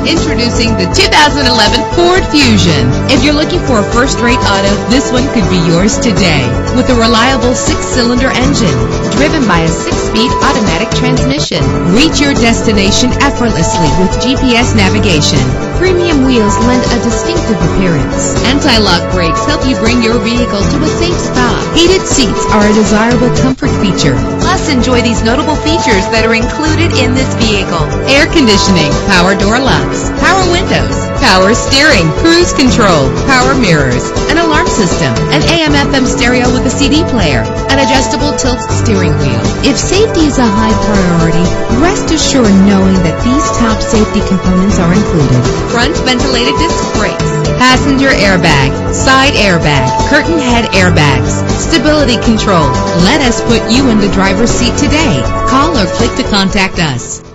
Introducing the 2011 Ford Fusion. If you're looking for a first-rate auto, this one could be yours today. With a reliable 6-cylinder engine driven by a 6-speed automatic transmission. Reach your destination effortlessly with GPS navigation. Premium wheels lend a distinctive appearance. Anti-lock brakes help you bring your vehicle to a safe stop. Heated seats are a desirable comfort feature. Plus, enjoy these notable features that are included in this vehicle: air conditioning, power door locks, power windows, power steering, cruise control, power mirrors, an alarm system, an AM/FM stereo with a CD player, an adjustable tilt steering wheel. If safety is a high priority, rest assured knowing that these top safety components are included: front ventilated disc brakes, passenger airbag, side airbag, curtain head airbags, stability control. Let us put you in the driver's seat today. Call or click to contact us.